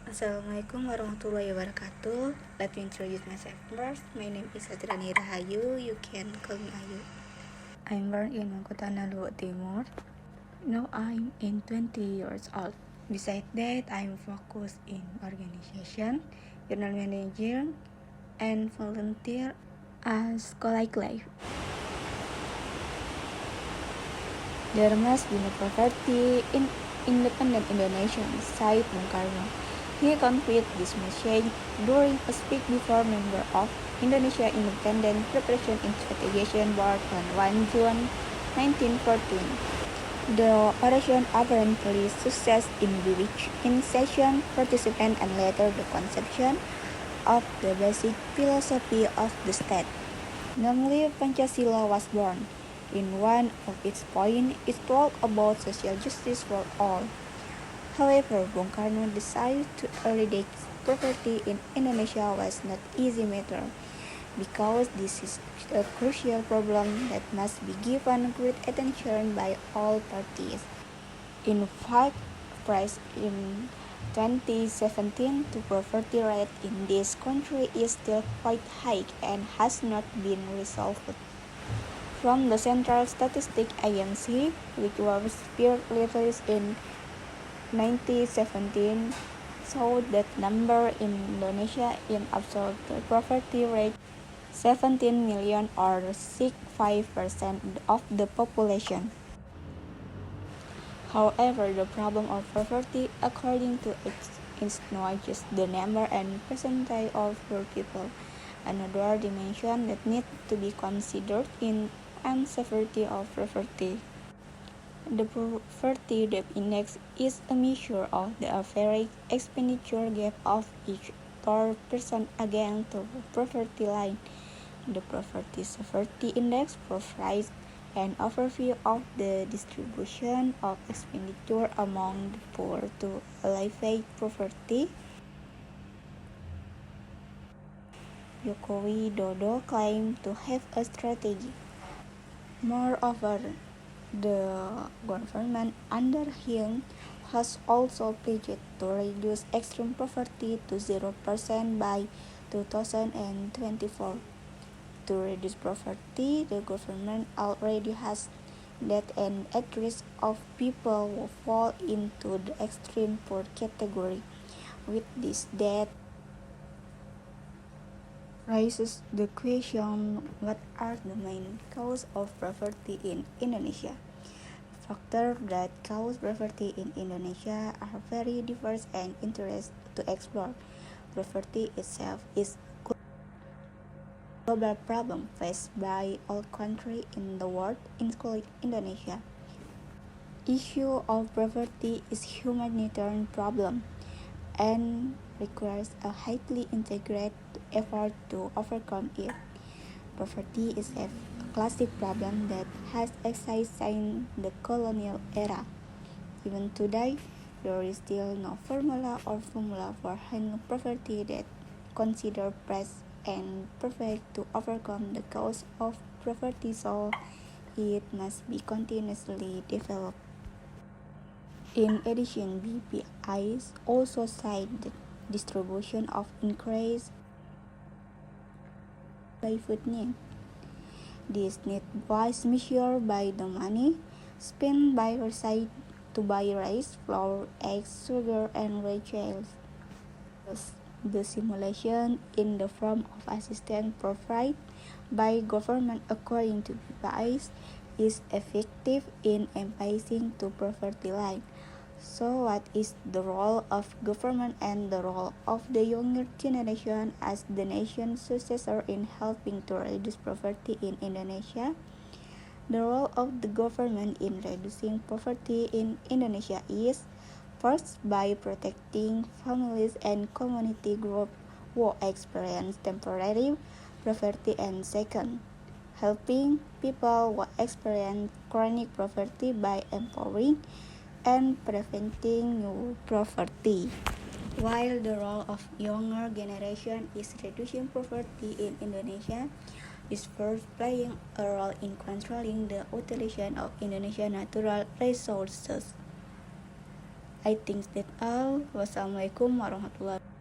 Assalamualaikum warahmatullahi wabarakatuh. Let me introduce myself first. My name is Satrani Rahayu. You can call me Ayu. I'm born in Mangkutan Luwu Timur. Now I'm in 20 years old. Besides that, I'm focused in organization, journal manager, and volunteer as College Life. There must be no poverty in independent Indonesia, said Bung Karno. He conveyed this message during a speech before member of Indonesia Independent Preparation Investigation Board on 1 June 1914. The oration apparently success in which in session participant and later the conception of the basic philosophy of the state. Namely, Pancasila was born. In one of its points, it talked about social justice for all. However, Bung Karno decided to eradicate poverty in Indonesia was not easy matter, because this is a crucial problem that must be given great attention by all parties. In fact, price in 2017 the poverty rate in this country is still quite high and has not been resolved. From the Central Statistic Agency, which was released in 2017, showed that number in Indonesia in absolute poverty rate 17 million or 65% of the population. However, the problem of poverty, according to it, is not just the number and percentage of poor people. Another dimension that needs to be considered in and severity of poverty. The Poverty Debt Index is a measure of the average expenditure gap of each poor person against the poverty line. The Poverty Severity Index provides an overview of the distribution of expenditure among the poor to alleviate poverty. Joko Widodo claimed to have a strategy. Moreover, the government under him has also pledged to reduce extreme poverty to 0% by 2024. To reduce poverty, the government already has that and at risk of people who fall into the extreme poor category. With this, that raises the question, what are the main causes of poverty in Indonesia? Factors that cause poverty in Indonesia are very diverse and interesting to explore. Poverty itself is a global problem faced by all countries in the world, including Indonesia. Issue of poverty is a humanitarian problem and requires a highly integrated effort to overcome it. Poverty is a classic problem that has existed since the colonial era. Even today, there is still no formula for handling poverty that consider precise and perfect to overcome the cause of poverty, so it must be continuously developed. In addition, BPI also cite the distribution of increased by food need. This need was measured by the money spent by receipt to buy rice, flour, eggs, sugar, and vegetables. The simulation in the form of assistance provided by government according to BPI is effective in appeasing to poverty line. So what is the role of government and the role of the younger generation as the nation's successor in helping to reduce poverty in Indonesia? The role of the government in reducing poverty in Indonesia is, first, by protecting families and community groups who experience temporary poverty, and second, helping people who experience chronic poverty by empowering and preventing new poverty. While the role of younger generation is reducing poverty in Indonesia, is first playing a role in controlling the utilization of Indonesia's natural resources. I think that all. Wassalamualaikum warahmatullahi wabarakatuh.